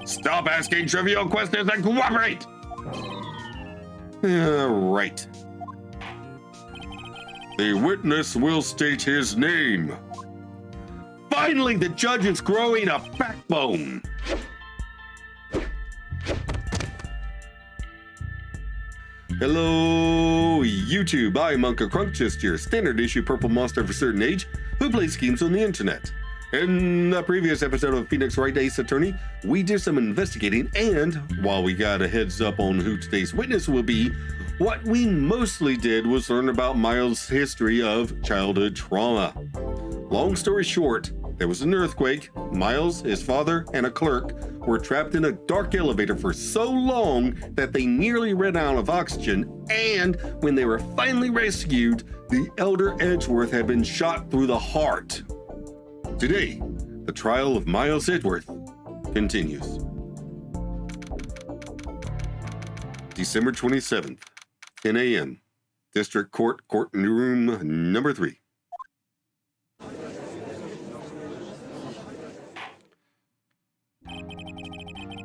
Stop asking trivial questions and cooperate! Right. The witness will state his name. Finally, the judge is growing a backbone. Hello, YouTube. I'm Unca Crunk, just your standard issue purple monster of a certain age who plays games on the internet. In the previous episode of Phoenix Wright Ace Attorney, we did some investigating, and while we got a heads up on who today's witness will be, what we mostly did was learn about Miles' history of childhood trauma. Long story short, there was an earthquake. Miles, his father, and a clerk were trapped in a dark elevator for so long that they nearly ran out of oxygen, and when they were finally rescued, the elder Edgeworth had been shot through the heart. Today, the trial of Miles Edgeworth continues. December 27th, 10 a.m., District Court, Courtroom number 3.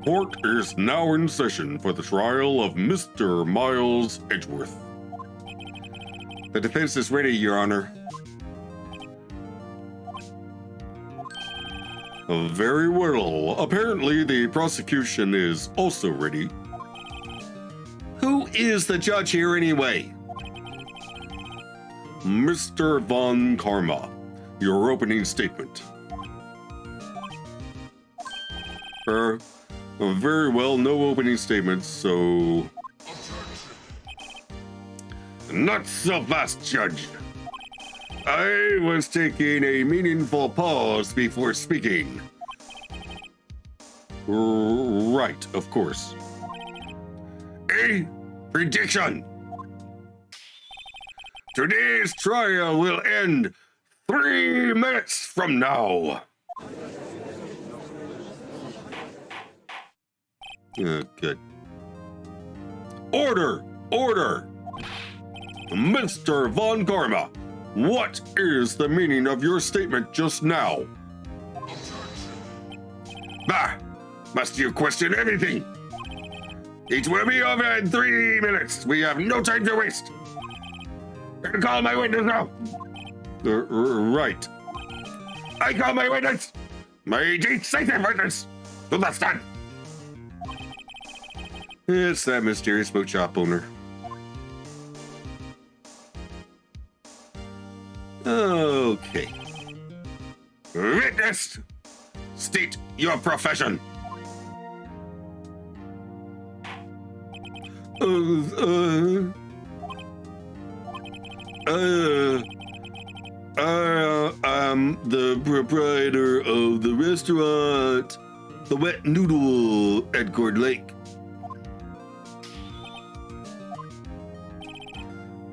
Court is now in session for the trial of Mr. Miles Edgeworth. The defense is ready, Your Honor. Very well. Apparently, the prosecution is also ready. Who is the judge here anyway? Mr. Von Karma, your opening statement. Very well, no opening statements, so... Not so fast, Judge. I was taking a meaningful pause before speaking. Right, of course. A prediction. Today's trial will end 3 minutes from now. Good. Order! Order! Mr. Von Karma, what is the meaning of your statement just now? Bah! Must you question everything? It will be over in 3 minutes. We have no time to waste. Call my witness now. Right. I call my witness. My decisive witness. To the stand. It's that mysterious boat shop owner. Okay. Witness, state your profession. I'm the proprietor of the restaurant, The Wet Noodle at Cord Lake.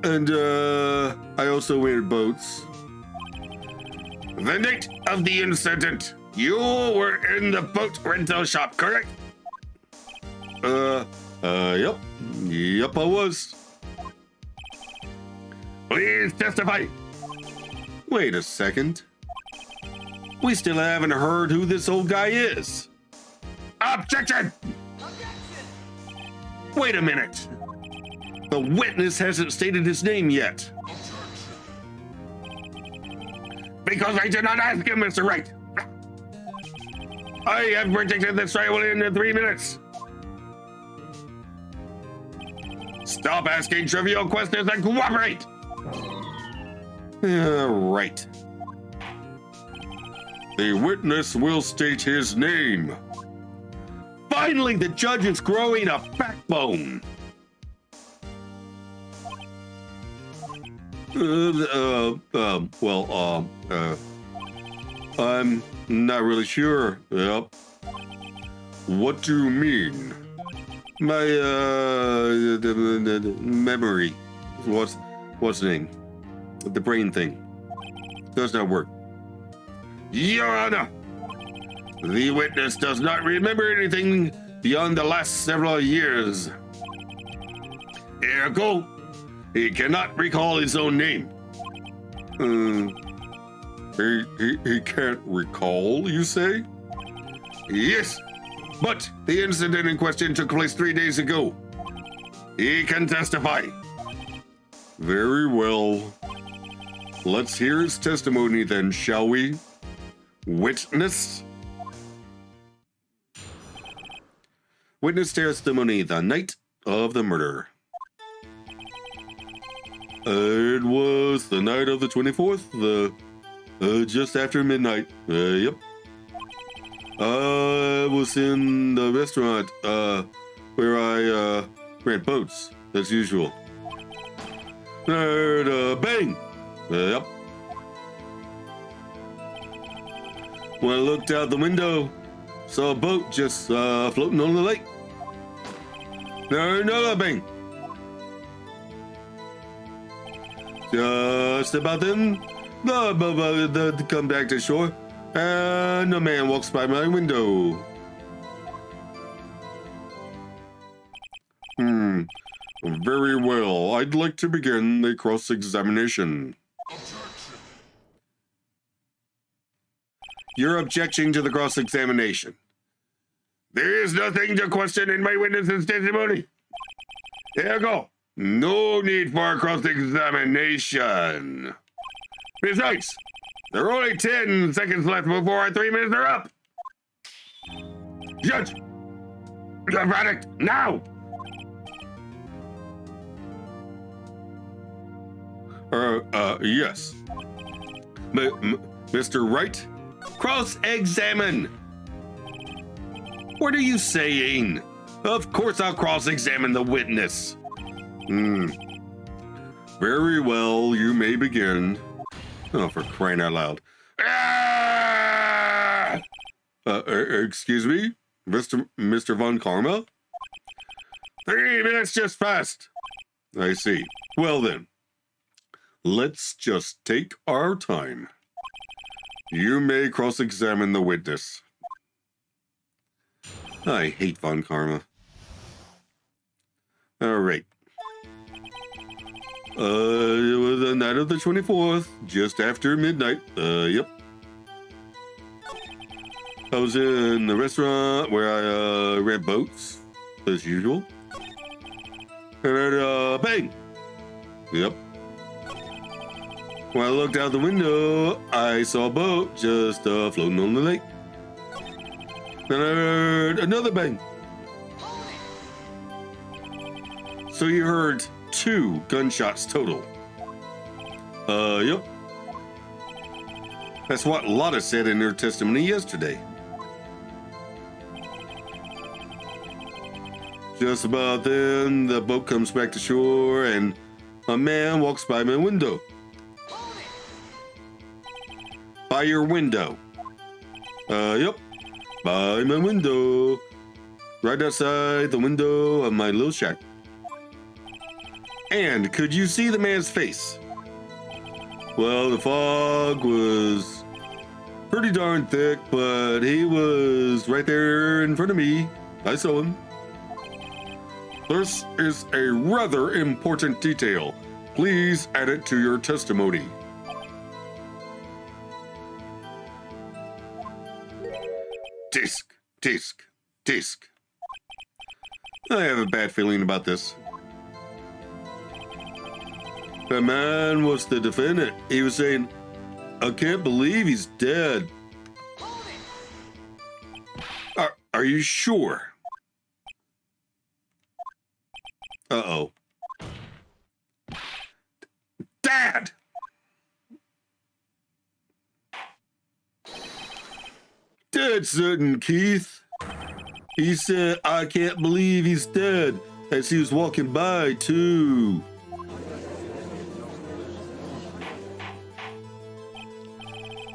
And, I also wear boats. The date of the incident. You were in the boat rental shop, correct? Yep. Yep, I was. Please testify. Wait a second. We still haven't heard who this old guy is. Objection! Wait a minute. The witness hasn't stated his name yet. Because I did not ask him, Mr. Wright. I have predicted this trial will end in 3 minutes. Stop asking trivial questions and cooperate. Right. The witness will state his name. Finally, the judge is growing a backbone. I'm not really sure. Yep. What do you mean? My, the memory. What's the name? The brain thing. Does not work. Your Honor, the witness does not remember anything beyond the last several years. Ergo, he cannot recall his own name. He can't recall, you say? Yes. But the incident in question took place 3 days ago. He can testify. Very well. Let's hear his testimony then, shall we? Witness? Witness testimony the night of the murder. It was the night of the 24th, just after midnight. Yep. I was in the restaurant, where I, rent boats, as usual. Heard a bang. Yep. When I looked out the window, saw a boat just, floating on the lake. Heard another bang. Just about then, the boat come back to shore, and a man walks by my window. Very well. I'd like to begin the cross-examination. You're objecting to the cross-examination. There is nothing to question in my witness's testimony. There you go. No need for a cross-examination. Besides, there are only 10 seconds left before our 3 minutes are up. Judge, the verdict now. Yes. Mr. Wright, cross-examine. What are you saying? Of course I'll cross-examine the witness. Very well, you may begin. Oh, for crying out loud. Ah! Excuse me, Mr. Von Karma? 3 minutes just passed. I see. Well then, let's just take our time. You may cross-examine the witness. I hate Von Karma. All right. It was the night of the 24th, just after midnight. Yep. I was in the restaurant where I, rent boats, as usual. And then, bang! Yep. When I looked out the window, I saw a boat just, floating on the lake. Then I heard another bang. So you heard 2 gunshots total. Yep. That's what Lotta said in her testimony yesterday. Just about then, the boat comes back to shore and a man walks by my window. By your window. Yep. By my window. Right outside the window of my little shack. And could you see the man's face? Well, the fog was pretty darn thick, but he was right there in front of me. I saw him. This is a rather important detail. Please add it to your testimony. Disc, disc, disc. I have a bad feeling about this. The man was the defendant. He was saying, I can't believe he's dead. Are you sure? Uh-oh. Dad! Dead certain, Keith. He said, I can't believe he's dead, as he was walking by, too.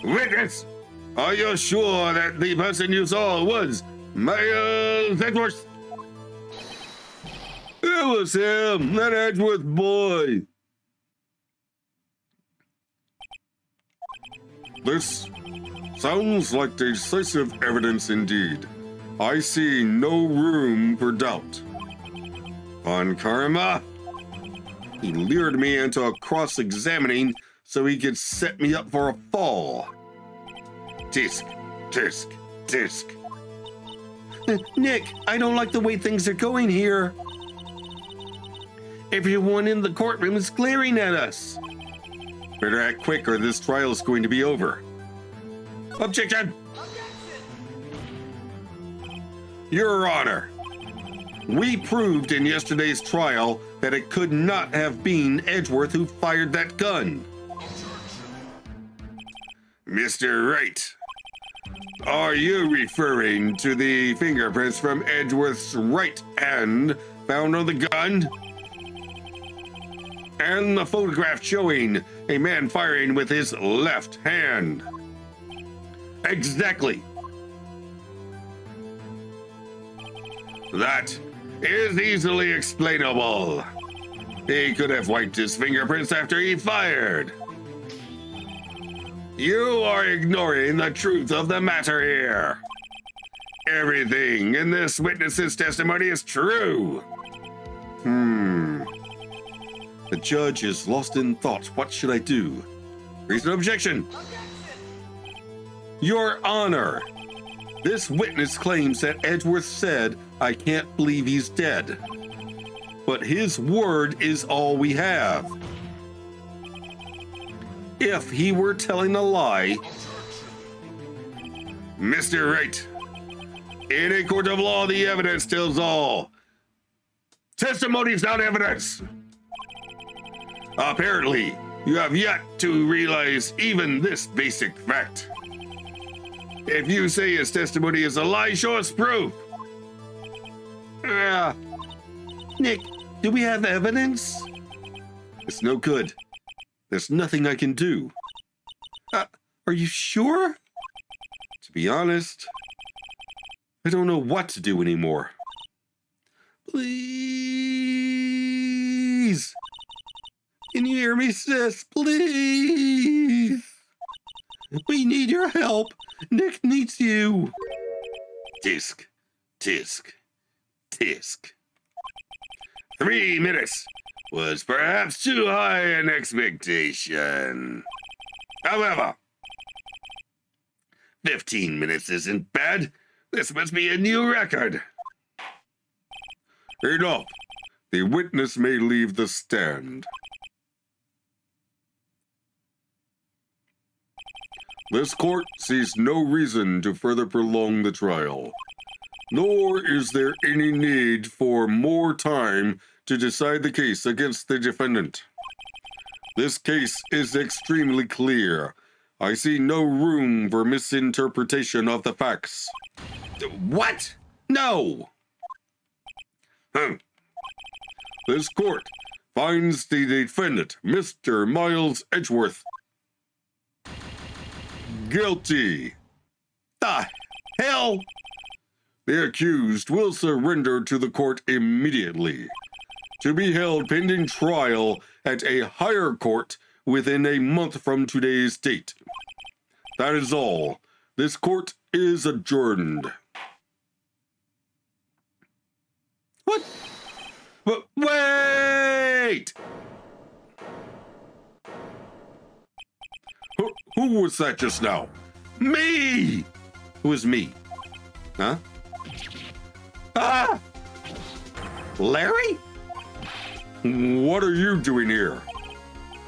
Witness, are you sure that the person you saw was Mayor Sedgworth? It was him, that Edgeworth boy. This sounds like decisive evidence indeed. I see no room for doubt. Von Karma, he lured me into a cross-examining so he could set me up for a fall. Disc, disc, disc. Nick, I don't like the way things are going here. Everyone in the courtroom is glaring at us. Better act quick or this trial is going to be over. Objection! Your Honor, we proved in yesterday's trial that it could not have been Edgeworth who fired that gun. Mr. Wright, are you referring to the fingerprints from Edgeworth's right hand found on the gun? And the photograph showing a man firing with his left hand? Exactly. That is easily explainable. He could have wiped his fingerprints after he fired. You are ignoring the truth of the matter here. Everything in this witness's testimony is true. The judge is lost in thought. What should I do? Reason of objection. Your Honor, this witness claims that Edgeworth said, "I can't believe he's dead." But his word is all we have. If he were telling a lie, Mr. Wright, in a court of law, the evidence tells all. Testimony is not evidence. Apparently, you have yet to realize even this basic fact. If you say his testimony is a lie, show us proof. Nick, do we have evidence? It's no good. There's nothing I can do. Are you sure? To be honest, I don't know what to do anymore. Please. Can you hear me, sis? Please. We need your help. Nick needs you. Tisk, tisk, tisk. 3 minutes was perhaps too high an expectation. However, 15 minutes isn't bad. This must be a new record. Enough. The witness may leave the stand. This court sees no reason to further prolong the trial, nor is there any need for more time to decide the case against the defendant. This case is extremely clear. I see no room for misinterpretation of the facts. What? No! This court finds the defendant, Mr. Miles Edgeworth, guilty. The hell? The accused will surrender to the court immediately, to be held pending trial at a higher court within a month from today's date. That is all. This court is adjourned. What? But wait! Who was that just now? Me! Who is me? Huh? Ah! Larry? What are you doing here?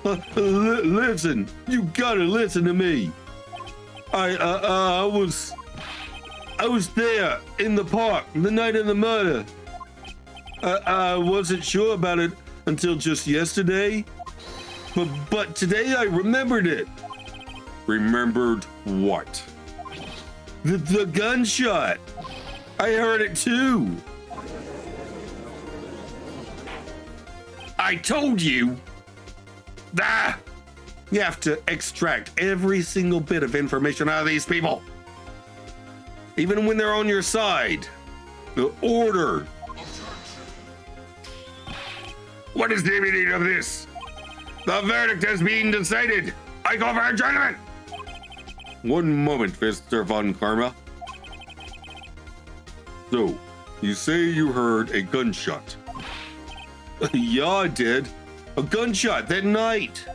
Listen, you gotta listen to me. I was there in the park the night of the murder. I wasn't sure about it until just yesterday, but today I remembered it. Remembered what? The gunshot. I heard it too. I told you. You have to extract every single bit of information out of these people. Even when they're on your side. The order. What is the meaning of this? The verdict has been decided. I call for adjournment. One moment, Mr. Von Karma. So, you say you heard a gunshot. Yeah, I did. A gunshot that night.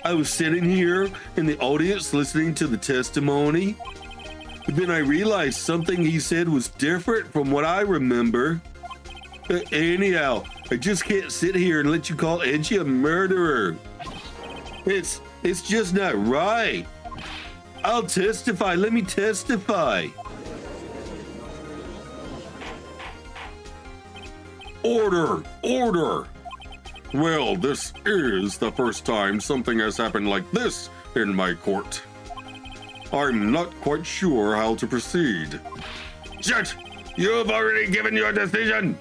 I was sitting here in the audience listening to the testimony. But then I realized something he said was different from what I remember. Anyhow, I just can't sit here and let you call Edgy a murderer. It's just not right. I'll testify. Let me testify. Order! Order! Well, this is the first time something has happened like this in my court. I'm not quite sure how to proceed. Judge, you've already given your decision.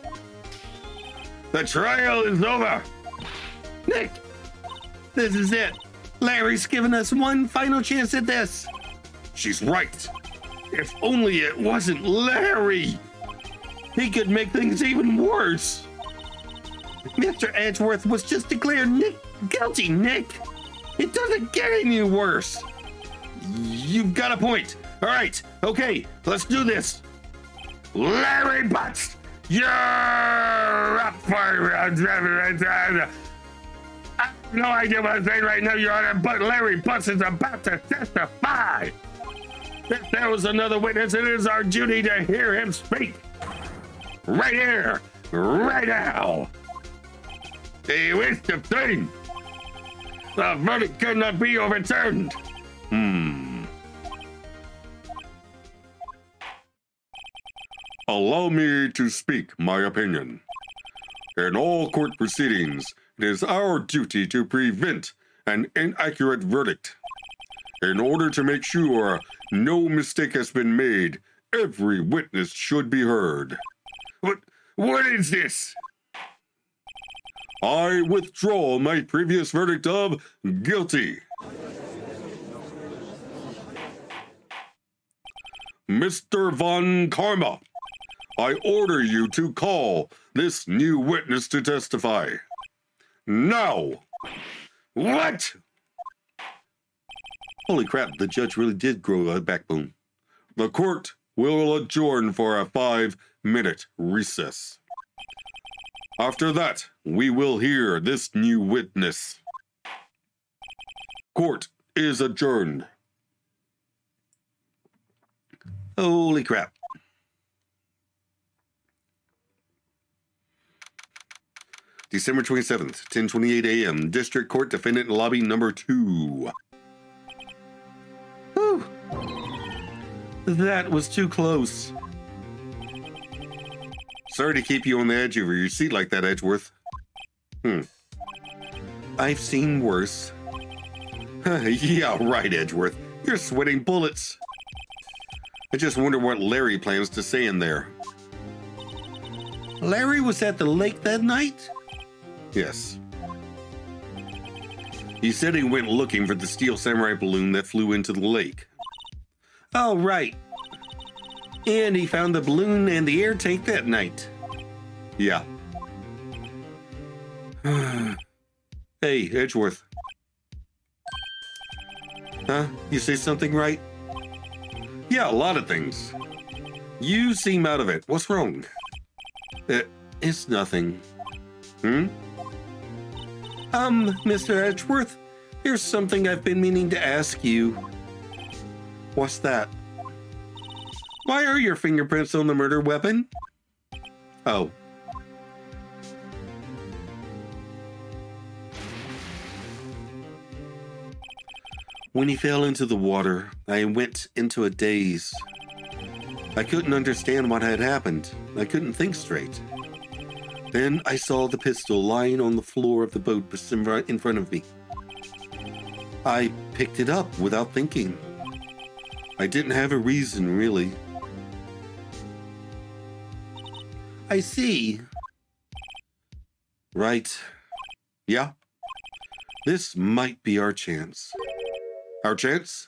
The trial is over. Nick, this is it. Larry's given us one final chance at this. She's right. If only it wasn't Larry. He could make things even worse. Mr. Edgeworth was just declared guilty, Nick. It doesn't get any worse. You've got a point. All right, okay, let's do this. Larry Butts, you're up for I have no idea what I'm saying right now, Your Honor, but Larry Butts is about to testify. If there was another witness, it is our duty to hear him speak. Right here, right now. A waste of time. The verdict cannot be overturned. Allow me to speak my opinion. In all court proceedings, it is our duty to prevent an inaccurate verdict. In order to make sure no mistake has been made, every witness should be heard. What is this? I withdraw my previous verdict of guilty. Mr. Von Karma, I order you to call this new witness to testify. Now! What? Holy crap, the judge really did grow a backbone. The court will adjourn for a 5-minute recess. After that, we will hear this new witness. Court is adjourned. Holy crap. December 27th, 10:28 a.m., District Court, Defendant Lobby Number 2. Whew. That was too close. Sorry to keep you on the edge of your seat like that, Edgeworth. I've seen worse. Yeah, right, Edgeworth. You're sweating bullets. I just wonder what Larry plans to say in there. Larry was at the lake that night? Yes. He said he went looking for the steel samurai balloon that flew into the lake. Oh, right. And he found the balloon and the air tank that night. Yeah. Hey, Edgeworth. Huh? You say something right? Yeah, a lot of things. You seem out of it. What's wrong? It's nothing. Mr. Edgeworth, here's something I've been meaning to ask you. What's that? Why are your fingerprints on the murder weapon? Oh. When he fell into the water, I went into a daze. I couldn't understand what had happened. I couldn't think straight. Then I saw the pistol lying on the floor of the boat in front of me. I picked it up without thinking. I didn't have a reason, really. I see. Right. Yeah? This might be our chance. Our chance?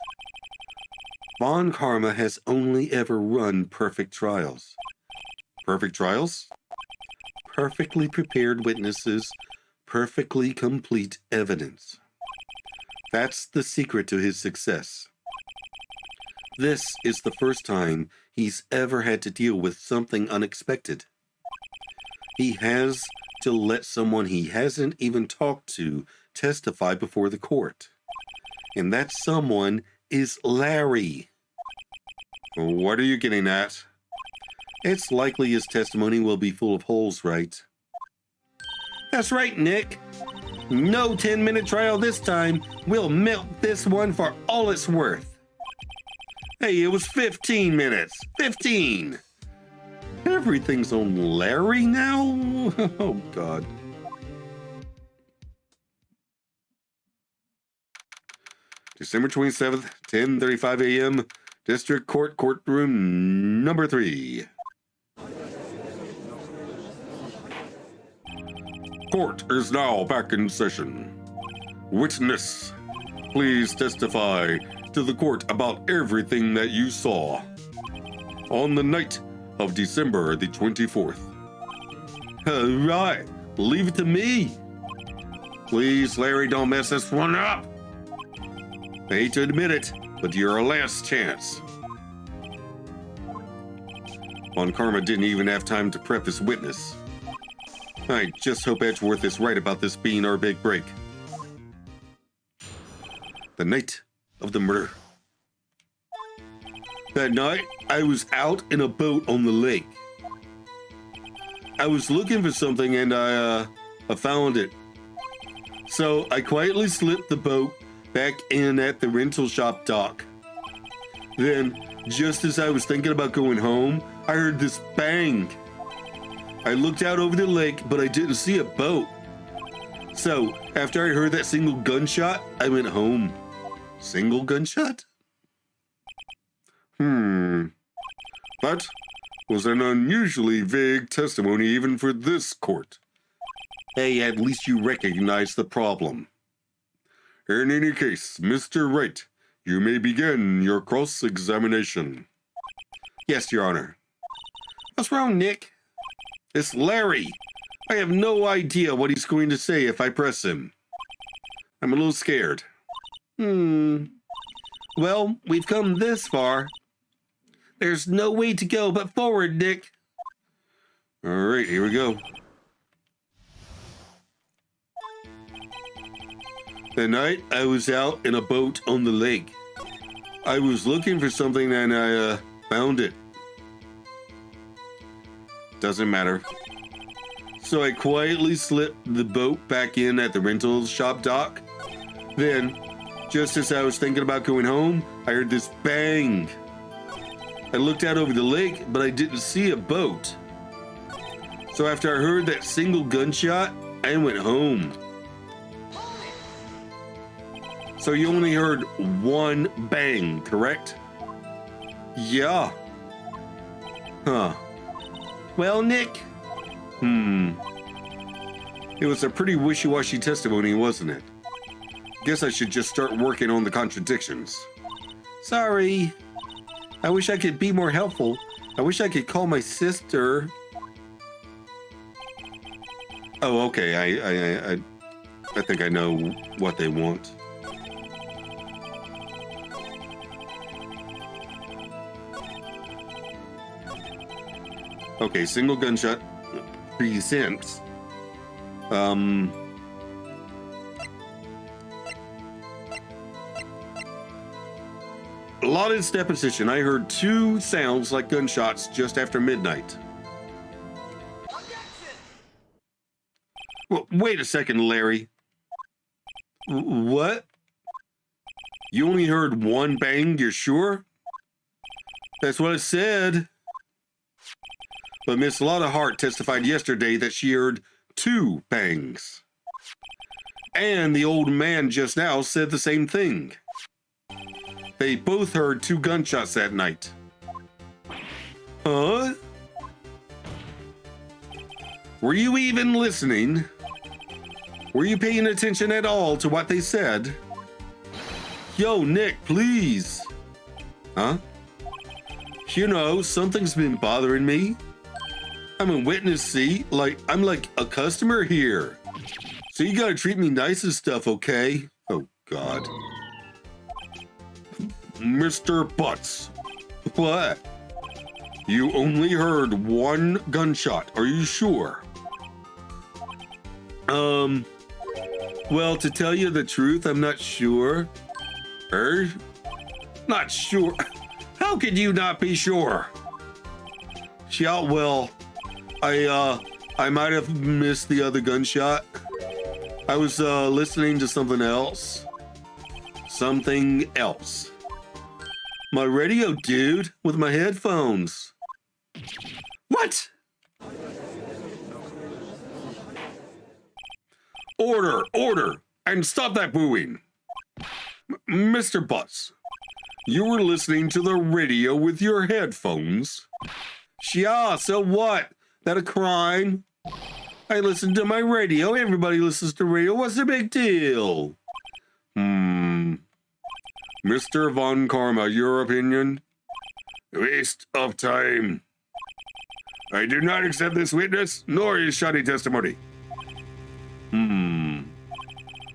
Von Karma has only ever run perfect trials. Perfect trials? Perfectly prepared witnesses, perfectly complete evidence. That's the secret to his success. This is the first time he's ever had to deal with something unexpected. He has to let someone he hasn't even talked to testify before the court. And that someone is Larry. What are you getting at? It's likely his testimony will be full of holes, right? That's right, Nick. No 10-minute trial this time. We'll milk this one for all it's worth. Hey, it was 15 minutes. 15. Everything's on Larry now? Oh, God. December 27th, 10:35 a.m., District Court, Courtroom number 3. Court is now back in session. Witness, please testify to the court about everything that you saw on the night of December the 24th. Right, leave it to me. Please, Larry, don't mess this one up. I hate to admit it, but you're our last chance. Von Karma didn't even have time to prep his witness. I just hope Edgeworth is right about this being our big break. The night of the murder. That night, I was out in a boat on the lake. I was looking for something and I found it. So I quietly slipped the boat back in at the rental shop dock. Then, just as I was thinking about going home, I heard this bang. I looked out over the lake, but I didn't see a boat. So, after I heard that single gunshot, I went home. Single gunshot? That was an unusually vague testimony even for this court. Hey, at least you recognize the problem. In any case, Mr. Wright, you may begin your cross-examination. Yes, Your Honor. What's wrong, Nick? It's Larry. I have no idea what he's going to say if I press him. I'm a little scared. Well, we've come this far. There's no way to go but forward, Nick. All right, here we go. The night I was out in a boat on the lake. I was looking for something and I found it. Doesn't matter. So I quietly slipped the boat back in at the rental shop dock. Then, just as I was thinking about going home, I heard this bang. I looked out over the lake, but I didn't see a boat. So after I heard that single gunshot, I went home. So you only heard one bang, correct? Yeah. Huh. Well, Nick. It was a pretty wishy-washy testimony, wasn't it? Guess I should just start working on the contradictions. Sorry. I wish I could be more helpful. I wish I could call my sister. Oh, okay. I think I know what they want. Okay, single gunshot presents. Lauded's deposition. I heard 2 sounds like gunshots just after midnight. Well, wait a second, Larry. What? You only heard 1 bang, you're sure? That's what I said. But Miss Lotta Hart testified yesterday that she heard 2 bangs. And the old man just now said the same thing. They both heard 2 gunshots that night. Huh? Were you even listening? Were you paying attention at all to what they said? Yo, Nick, please. Huh? You know, something's been bothering me. I'm a witness, see? I'm like a customer here. So you gotta treat me nice and stuff, okay? Oh, God. Mr. Butts. What? You only heard 1 gunshot, are you sure? Well, to tell you the truth, I'm not sure. Not sure? How could you not be sure? Yeah, well, I might have missed the other gunshot. I was listening to something else. Something else. My radio, dude, with my headphones. What? Order, and stop that booing. Mr. Butts, you were listening to the radio with your headphones. Yeah, so what? That a crime? I listen to my radio. Everybody listens to radio. What's the big deal? Mr. Von Karma, your opinion? Waste of time. I do not accept this witness, nor his shoddy testimony.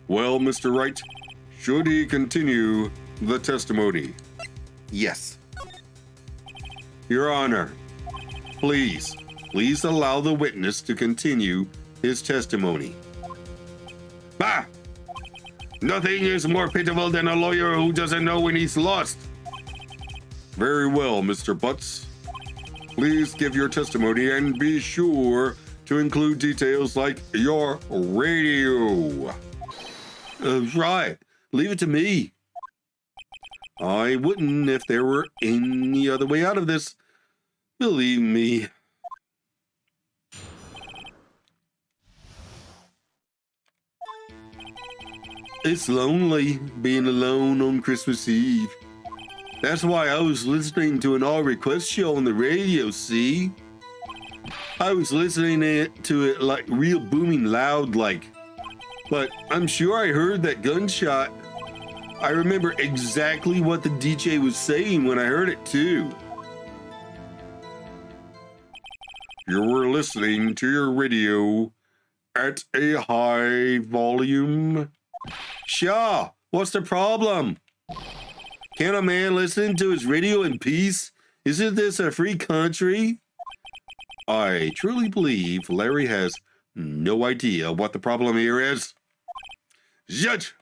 Well, Mr. Wright, should he continue the testimony? Yes. Your Honor, please allow the witness to continue his testimony. Bah! Nothing is more pitiful than a lawyer who doesn't know when he's lost. Very well, Mr. Butts. Please give your testimony and be sure to include details like your radio. Right. Leave it to me. I wouldn't if there were any other way out of this. Believe me. It's lonely being alone on Christmas Eve. That's why I was listening to an all-request show on the radio, see? I was listening to it like real booming loud like. But I'm sure I heard that gunshot. I remember exactly what the DJ was saying when I heard it too. You were listening to your radio at a high volume? Sure, what's the problem? Can't a man listen to his radio in peace? Isn't this a free country? I truly believe Larry has no idea what the problem here is. Judge,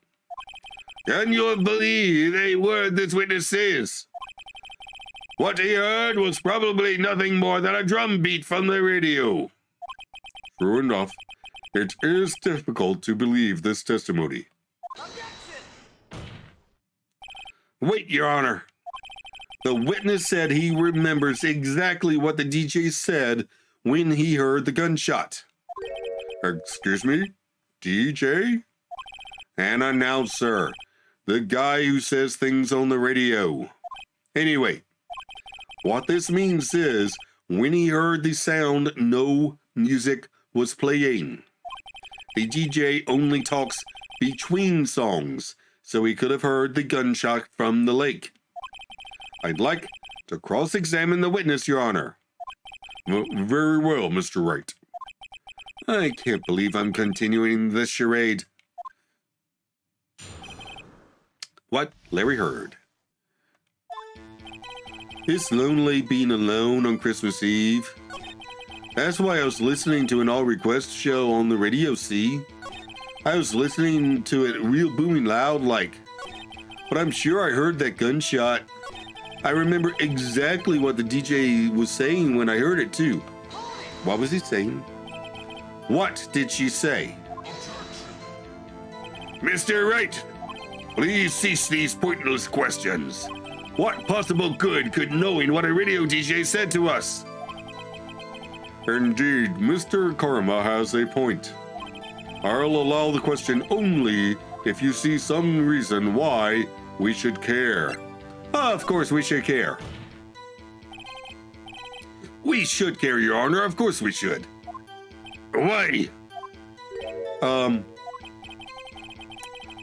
can you believe a word this witness says? What he heard was probably nothing more than a drum beat from the radio. True enough, it is difficult to believe this testimony. Wait, Your Honor. The witness said he remembers exactly what the DJ said when he heard the gunshot. Excuse me? DJ? An announcer. The guy who says things on the radio. Anyway, what this means is when he heard the sound, no music was playing. The DJ only talks between songs, so he could have heard the gunshot from the lake. I'd like to cross-examine the witness, Your Honor. Very well, Mr. Wright. I can't believe I'm continuing this charade. What Larry heard. It's lonely being alone on Christmas Eve. That's why I was listening to an all-request show on the radio, see? I was listening to it real booming loud like. But I'm sure I heard that gunshot. I remember exactly what the DJ was saying when I heard it too. What was he saying? What did she say? Mr. Wright, please cease these pointless questions. What possible good could knowing what a radio DJ said to us? Indeed, Mr. Karma has a point. I'll allow the question only if you see some reason why we should care. Of course we should care. We should care, Your Honor. Of course we should. Why?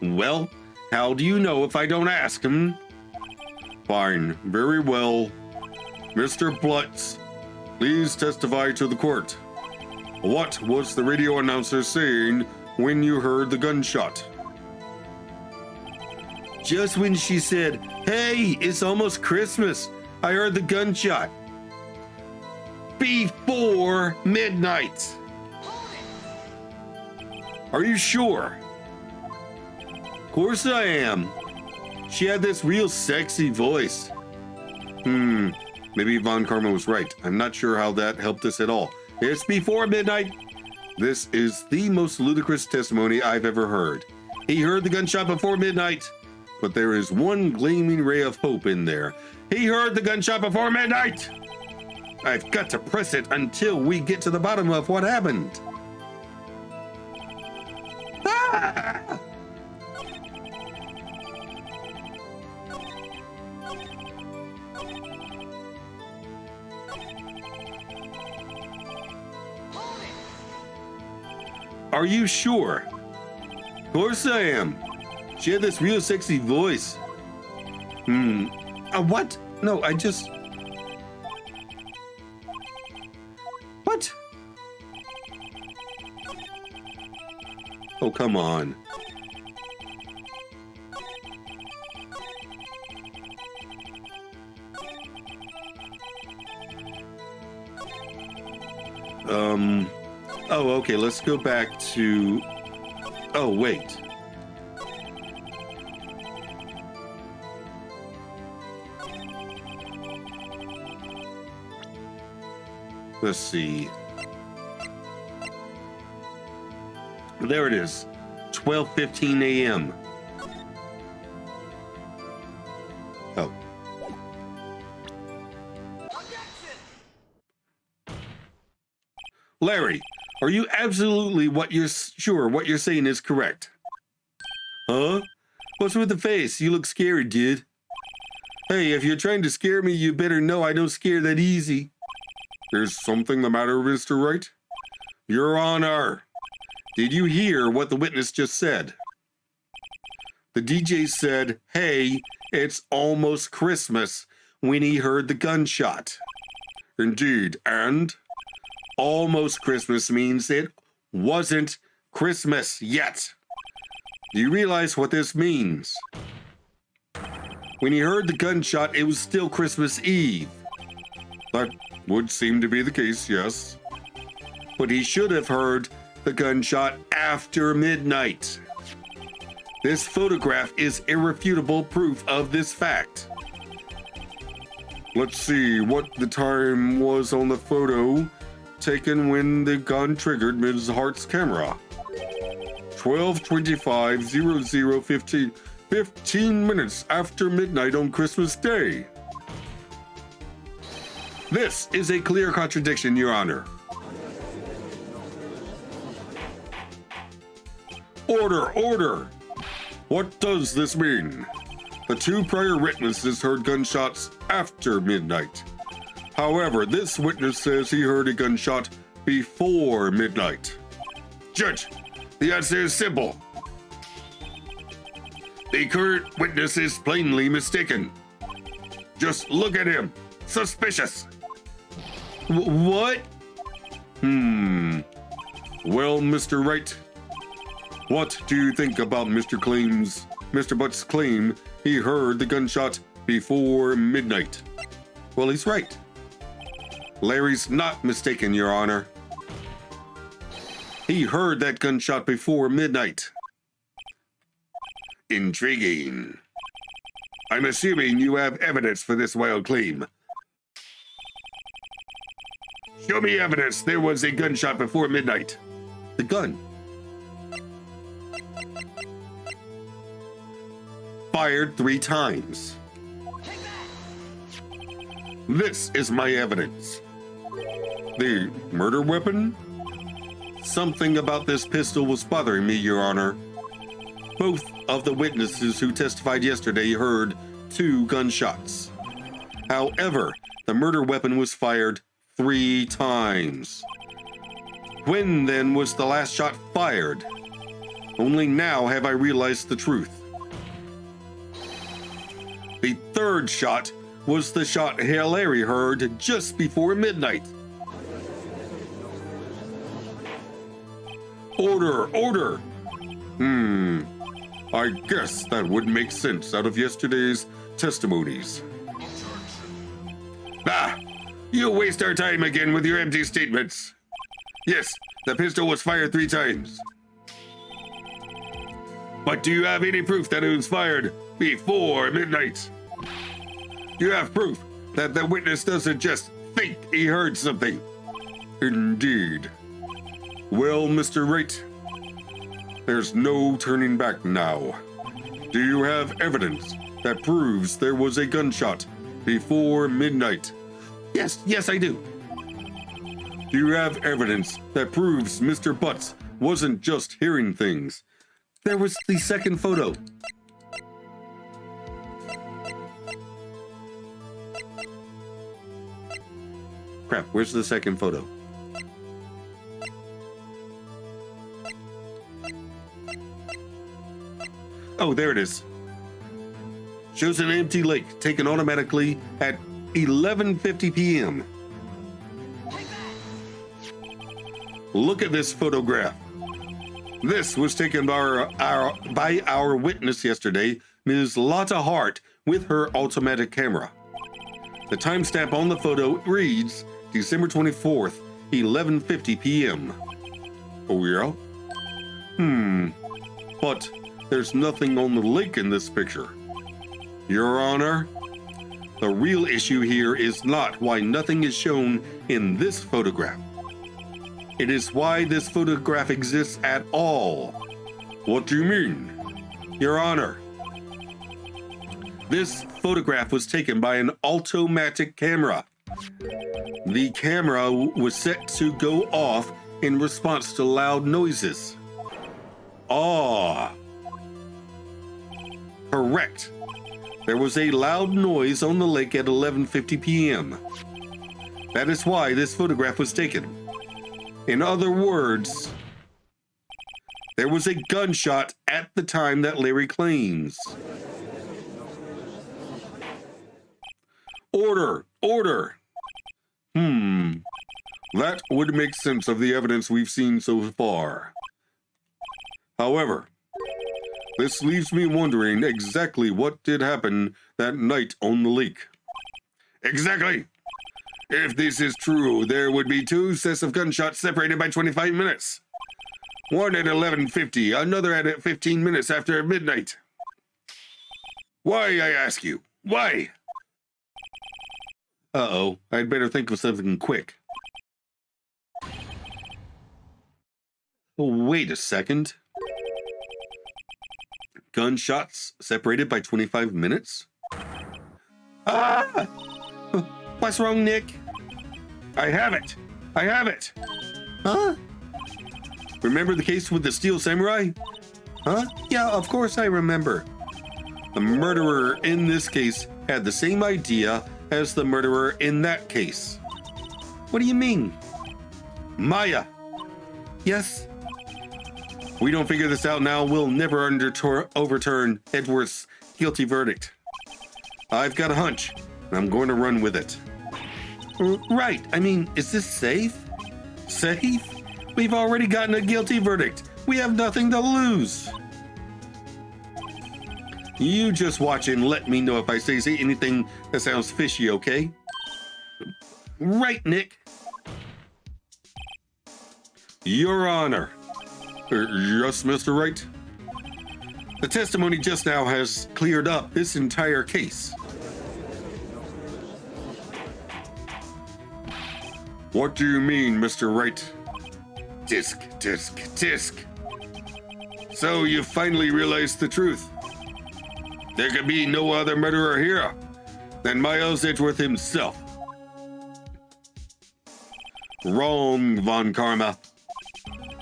Well, how do you know if I don't ask him? Fine. Very well. Mr. Blutz, please testify to the court. What was the radio announcer saying when you heard the gunshot? Just when she said, "Hey, it's almost Christmas," I heard the gunshot. Before midnight. Are you sure? Of course I am. She had this real sexy voice. Maybe Von Karma was right. I'm not sure how that helped us at all. It's before midnight. This is the most ludicrous testimony I've ever heard. He heard the gunshot before midnight, but there is one gleaming ray of hope in there. He heard the gunshot before midnight. I've got to press it until we get to the bottom of what happened. Ah! Are you sure? Of course I am. She had this real sexy voice. What? No, I just... What? Oh, come on. Oh, okay, let's go back to... Oh, wait. Let's see. There it is. 12:15 a.m. Oh. Larry, are you absolutely sure what you're saying is correct? Huh? What's with the face? You look scary, dude. Hey, if you're trying to scare me, you better know I don't scare that easy. There's something the matter, Mr. Wright? Your Honor, did you hear what the witness just said? The DJ said, hey, it's almost Christmas, when he heard the gunshot. Indeed, and almost Christmas means it wasn't Christmas yet. Do you realize what this means? When he heard the gunshot, it was still Christmas Eve. That would seem to be the case, yes. But he should have heard the gunshot after midnight. This photograph is irrefutable proof of this fact. Let's see what the time was on the photo taken when the gun triggered Ms. Hart's camera. 12:25:00:15. 15 minutes after midnight on Christmas Day. This is a clear contradiction, Your Honor. Order, order! What does this mean? The two prior witnesses heard gunshots after midnight. However, this witness says he heard a gunshot before midnight. Judge, the answer is simple. The current witness is plainly mistaken. Just look at him. Suspicious. What? Well, Mr. Wright, what do you think about Mr. Butt's claim he heard the gunshot before midnight? Well, he's right. Larry's not mistaken, Your Honor. He heard that gunshot before midnight. Intriguing. I'm assuming you have evidence for this wild claim. Show me evidence there was a gunshot before midnight. The gun. Fired 3 times. This is my evidence. The murder weapon? Something about this pistol was bothering me, Your Honor. Both of the witnesses who testified yesterday heard 2 gunshots. However, the murder weapon was fired 3 times. When then was the last shot fired? Only now have I realized the truth. The 3rd shot was the shot Larry heard just before midnight. Order, order! I guess that would make sense out of yesterday's testimonies. You waste our time again with your empty statements. Yes, the pistol was fired 3 times. But do you have any proof that it was fired before midnight? You have proof, that the witness doesn't just think he heard something. Indeed. Well, Mr. Wright, there's no turning back now. Do you have evidence that proves there was a gunshot before midnight? Yes, I do. Do you have evidence that proves Mr. Butts wasn't just hearing things? There was the second photo. Crap, where's the second photo? Oh, there it is. Shows an empty lake taken automatically at 11:50 p.m. Look at this photograph. This was taken by our witness yesterday, Ms. Lotta Hart, with her automatic camera. The timestamp on the photo reads December 24th, 11:50 p.m. Oh, yeah? But there's nothing on the lake in this picture. Your Honor, the real issue here is not why nothing is shown in this photograph. It is why this photograph exists at all. What do you mean? Your Honor, this photograph was taken by an automatic camera. The camera was set to go off in response to loud noises. Correct. There was a loud noise on the lake at 11:50 p.m. That is why this photograph was taken. In other words, there was a gunshot at the time that Larry claims. Order! That would make sense of the evidence we've seen so far. However, this leaves me wondering exactly what did happen that night on the lake. Exactly! If this is true, there would be two sets of gunshots separated by 25 minutes. One at 11:50, another at 15 minutes after midnight. Why, I ask you? Why? Uh-oh, I'd better think of something quick. Wait a second. Gunshots separated by 25 minutes? What's wrong, Nick? I have it! Huh? Remember the case with the Steel Samurai? Huh? Yeah, of course I remember. The murderer in this case had the same idea as the murderer in that case. What do you mean? Maya! Yes? We don't figure this out now, we'll never overturn Edward's guilty verdict. I've got a hunch, and I'm going to run with it. Right. I mean, is this safe? Safe? We've already gotten a guilty verdict. We have nothing to lose. You just watch and let me know if I say anything that sounds fishy, okay? Right, Nick. Your Honor. Yes, Mr. Wright? The testimony just now has cleared up this entire case. What do you mean, Mr. Wright? Disc. So you finally realized the truth. There could be no other murderer here than Miles Edgeworth himself. Wrong, Von Karma.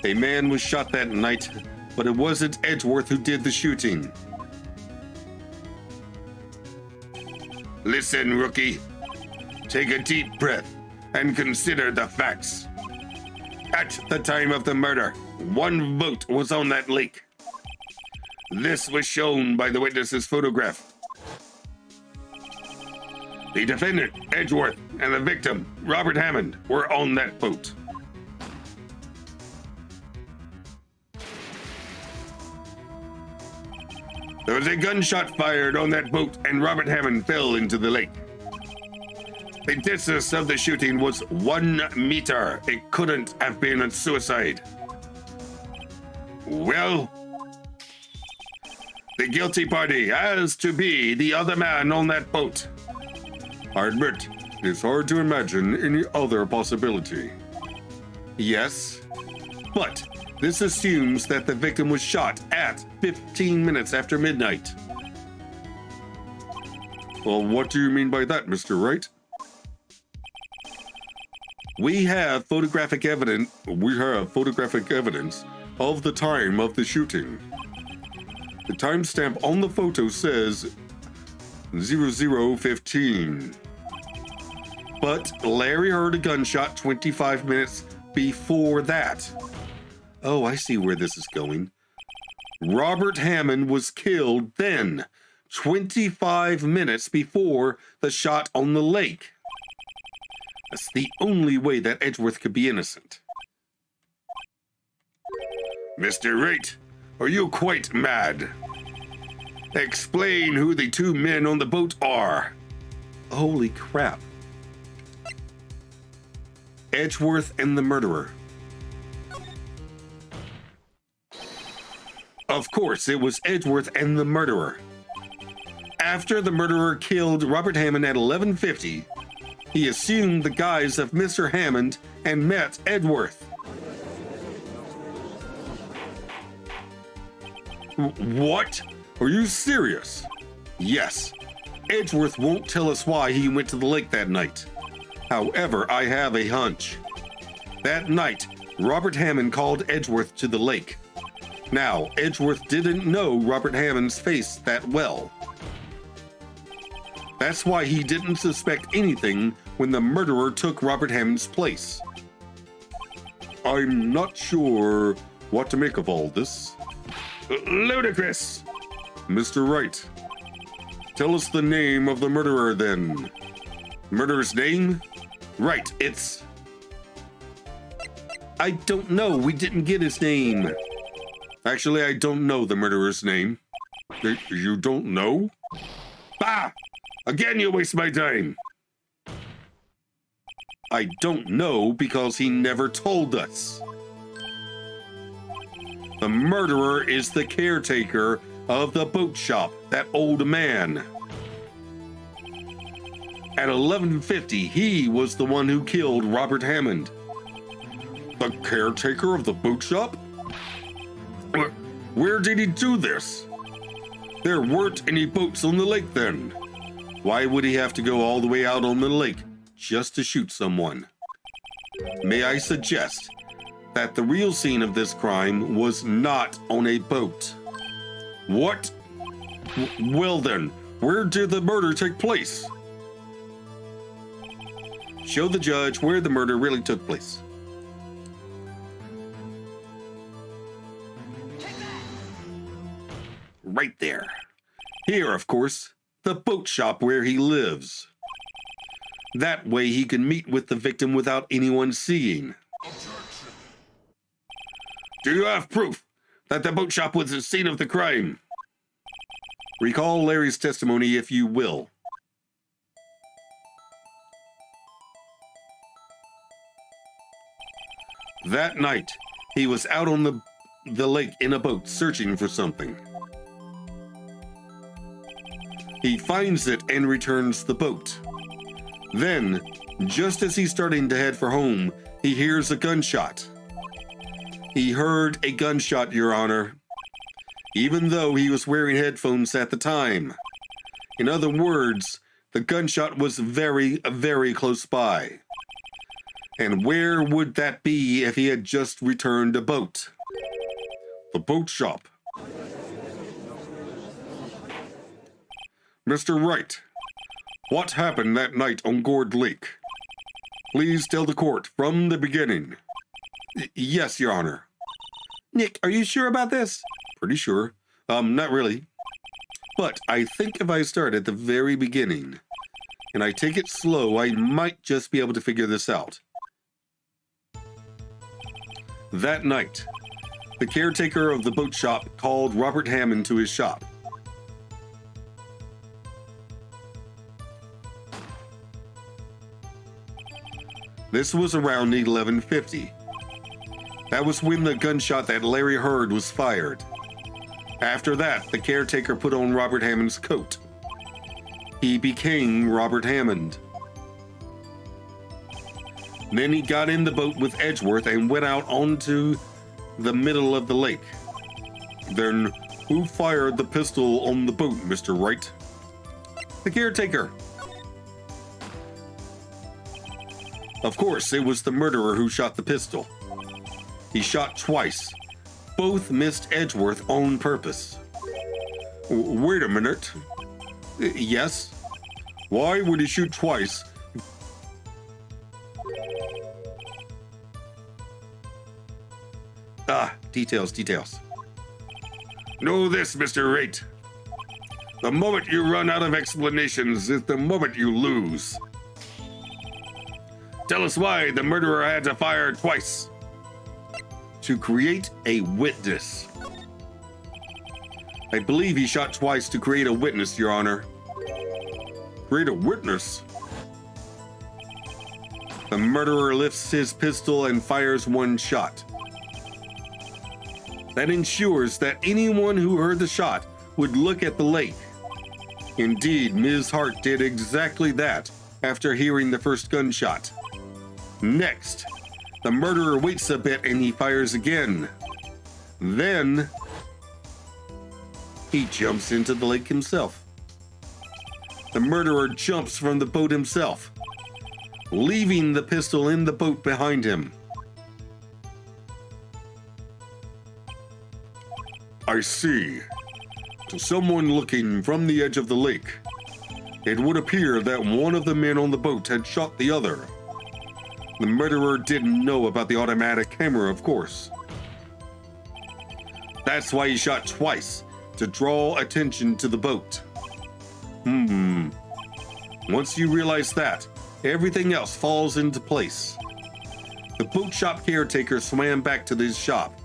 A man was shot that night, but it wasn't Edgeworth who did the shooting. Listen, rookie. Take a deep breath and consider the facts. At the time of the murder, one boat was on that lake. This was shown by the witness's photograph. The defendant, Edgeworth, and the victim, Robert Hammond, were on that boat. There was a gunshot fired on that boat, and Robert Hammond fell into the lake. The distance of the shooting was 1 meter. It couldn't have been a suicide. Well, the guilty party has to be the other man on that boat. I admit, it's hard to imagine any other possibility. Yes, but this assumes that the victim was shot at 15 minutes after midnight. Well, what do you mean by that, Mr. Wright? We have photographic evidence of the time of the shooting. The timestamp on the photo says 00:15. But Larry heard a gunshot 25 minutes before that. Oh, I see where this is going. Robert Hammond was killed then, 25 minutes before the shot on the lake. That's the only way that Edgeworth could be innocent. Mr. Wright, are you quite mad? Explain who the two men on the boat are. Holy crap. Edgeworth and the murderer. Of course, it was Edgeworth and the murderer. After the murderer killed Robert Hammond at 11:50, he assumed the guise of Mr. Hammond and met Edgeworth. What? Are you serious? Yes. Edgeworth won't tell us why he went to the lake that night. However, I have a hunch. That night, Robert Hammond called Edgeworth to the lake. Now, Edgeworth didn't know Robert Hammond's face that well. That's why he didn't suspect anything when the murderer took Robert Hammond's place. I'm not sure what to make of all this. Ludicrous! Mr. Wright, tell us the name of the murderer then. Murderer's name? Right, it's... I don't know, we didn't get his name. Actually, I don't know the murderer's name. You don't know? Bah! Again, you waste my time. I don't know because he never told us. The murderer is the caretaker of the boat shop, that old man. At 11:50, he was the one who killed Robert Hammond. The caretaker of the boat shop? Where did he do this? There weren't any boats on the lake then. Why would he have to go all the way out on the lake just to shoot someone? May I suggest that the real scene of this crime was not on a boat? What? Well then, where did the murder take place? Show the judge where the murder really took place. Right there. Here, of course, the boat shop where he lives. That way he can meet with the victim without anyone seeing. Objection. Do you have proof that the boat shop was the scene of the crime? Recall Larry's testimony if you will. That night, he was out on the lake in a boat searching for something. He finds it and returns the boat. Then, just as he's starting to head for home, he hears a gunshot. He heard a gunshot, Your Honor, even though he was wearing headphones at the time. In other words, the gunshot was very, very close by. And where would that be if he had just returned a boat? The boat shop. Mr. Wright, what happened that night on Gourd Lake? Please tell the court from the beginning. Yes, Your Honor. Nick, are you sure about this? Pretty sure. Not really. But I think if I start at the very beginning and I take it slow, I might just be able to figure this out. That night, the caretaker of the boat shop called Robert Hammond to his shop. This was around 11:50. That was when the gunshot that Larry heard was fired. After that, the caretaker put on Robert Hammond's coat. He became Robert Hammond. Then he got in the boat with Edgeworth and went out onto the middle of the lake. Then who fired the pistol on the boat, Mr. Wright? The caretaker. Of course, it was the murderer who shot the pistol. He shot twice. Both missed Edgeworth on purpose. Wait a minute. Yes? Why would he shoot twice? Details. Know this, Mr. Wright. The moment you run out of explanations is the moment you lose. Tell us why the murderer had to fire twice. To create a witness. I believe he shot twice to create a witness, Your Honor. Create a witness? The murderer lifts his pistol and fires one shot. That ensures that anyone who heard the shot would look at the lake. Indeed, Ms. Hart did exactly that after hearing the first gunshot. Next, the murderer waits a bit and he fires again. Then, he jumps into the lake himself. The murderer jumps from the boat himself, leaving the pistol in the boat behind him. I see. To someone looking from the edge of the lake, it would appear that one of the men on the boat had shot the other. The murderer didn't know about the automatic camera, of course. That's why he shot twice, to draw attention to the boat. Once you realize that, everything else falls into place. The boat shop caretaker swam back to his shop.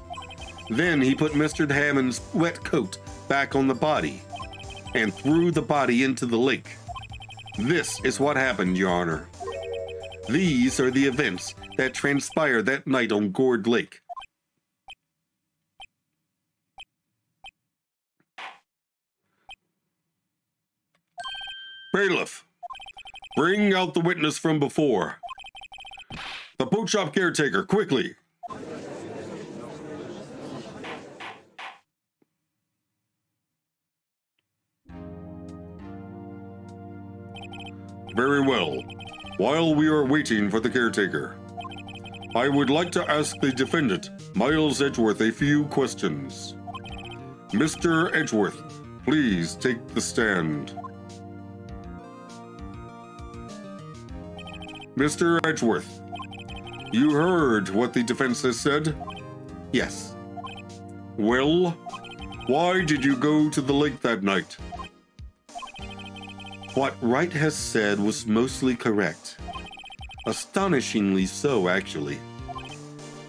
Then he put Mr. Hammond's wet coat back on the body and threw the body into the lake. This is what happened, Your Honor. These are the events that transpired that night on Gourd Lake. Bailiff, bring out the witness from before. The boat shop caretaker, quickly. Very well. While we are waiting for the caretaker, I would like to ask the defendant, Miles Edgeworth, a few questions. Mr. Edgeworth, please take the stand. Mr. Edgeworth, you heard what the defense has said? Yes. Well, why did you go to the lake that night? What Wright has said was mostly correct. Astonishingly so, actually.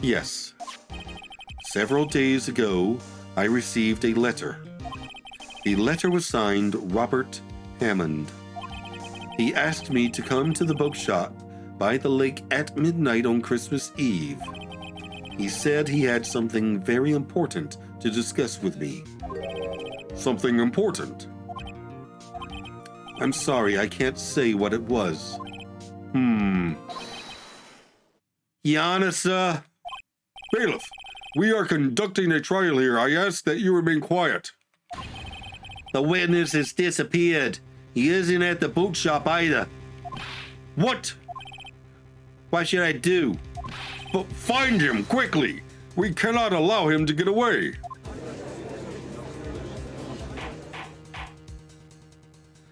Yes. Several days ago, I received a letter. The letter was signed Robert Hammond. He asked me to come to the boat shop by the lake at midnight on Christmas Eve. He said he had something very important to discuss with me. Something important? I'm sorry, I can't say what it was. Your Honor, sir. Bailiff, we are conducting a trial here. I ask that you remain quiet. The witness has disappeared. He isn't at the boat shop either. What? What should I do? But find him, quickly. We cannot allow him to get away.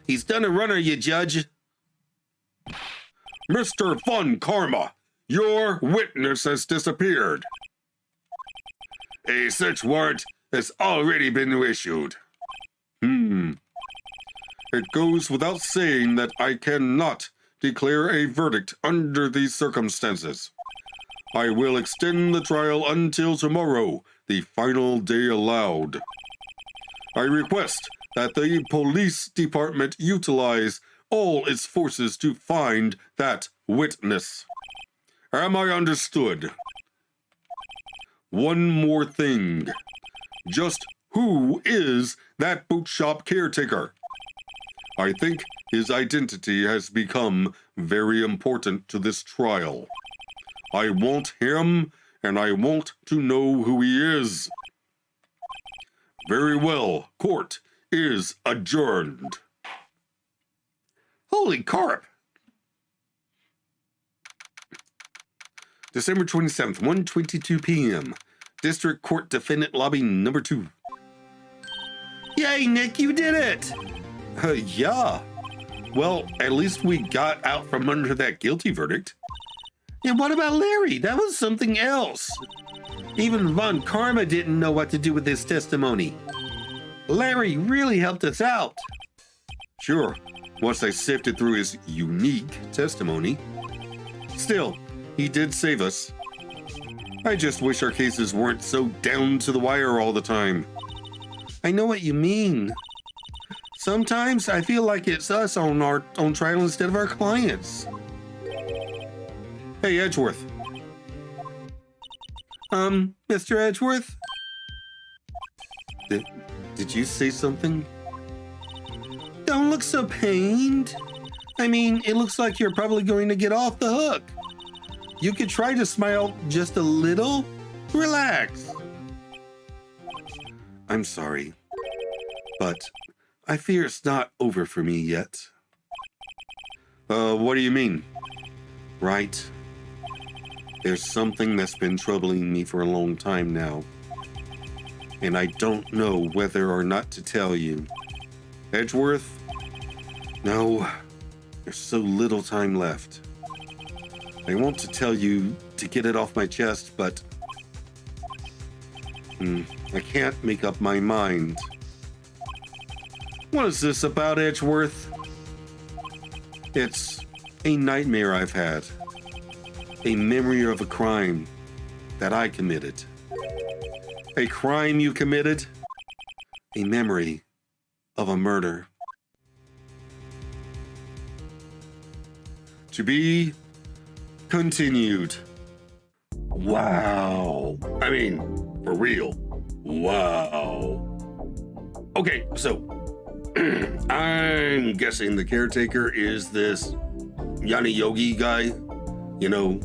He's done a runner, you judge. Mr. Fun Karma, your witness has disappeared. A search warrant has already been issued. It goes without saying that I cannot declare a verdict under these circumstances. I will extend the trial until tomorrow, the final day allowed. I request that the police department utilize all its forces to find that witness. Am I understood? One more thing. Just who is that boot shop caretaker? I think his identity has become very important to this trial. I want him, and I want to know who he is. Very well. Court is adjourned. Holy carp! December 27th, 1:22 p.m. District Court Defendant Lobby number 2. Yay, Nick, you did it! Yeah. Well, at least we got out from under that guilty verdict. And what about Larry? That was something else. Even Von Karma didn't know what to do with his testimony. Larry really helped us out. Sure, once I sifted through his unique testimony. Still, he did save us. I just wish our cases weren't so down to the wire all the time. I know what you mean. Sometimes I feel like it's us on our own trial instead of our clients. Hey, Edgeworth. Mr. Edgeworth? Did you say something? Don't look so pained. I mean, it looks like you're probably going to get off the hook. You could try to smile just a little. Relax. I'm sorry, but I fear it's not over for me yet. What do you mean? Right. There's something that's been troubling me for a long time now, and I don't know whether or not to tell you. Edgeworth? No, there's so little time left. I want to tell you to get it off my chest, but I can't make up my mind. What is this about, Edgeworth? It's a nightmare I've had. A memory of a crime that I committed. A crime you committed? A memory of a murder. To be continued. Wow. I mean, for real. Wow. Okay, so I'm guessing the caretaker is this Yanni Yogi guy. You know,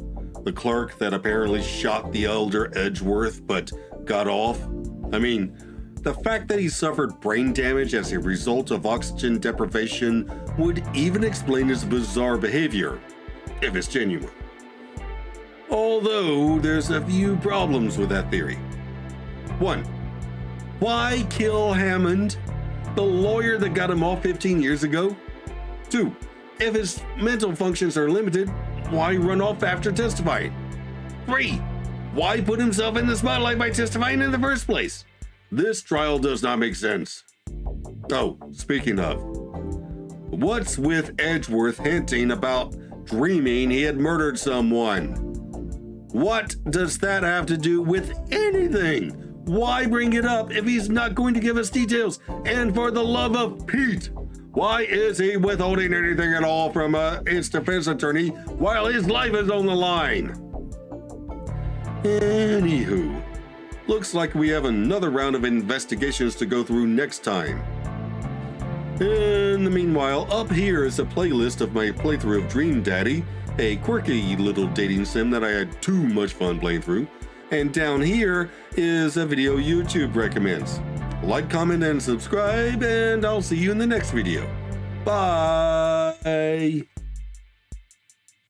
the clerk that apparently shot the elder Edgeworth but got off. I mean, the fact that he suffered brain damage as a result of oxygen deprivation would even explain his bizarre behavior, if it's genuine. Although, there's a few problems with that theory. 1. Why kill Hammond, the lawyer that got him off 15 years ago? 2. If his mental functions are limited, why run off after testifying? 3. Why put himself in the spotlight by testifying in the first place? This trial does not make sense. Oh, speaking of, what's with Edgeworth hinting about dreaming he had murdered someone? What does that have to do with anything? Why bring it up if he's not going to give us details? And for the love of Pete, why is he withholding anything at all from his defense attorney while his life is on the line? Anywho, looks like we have another round of investigations to go through next time. In the meanwhile, up here is a playlist of my playthrough of Dream Daddy, a quirky little dating sim that I had too much fun playing through. And down here is a video YouTube recommends. Like, comment, and subscribe, and I'll see you in the next video. Bye!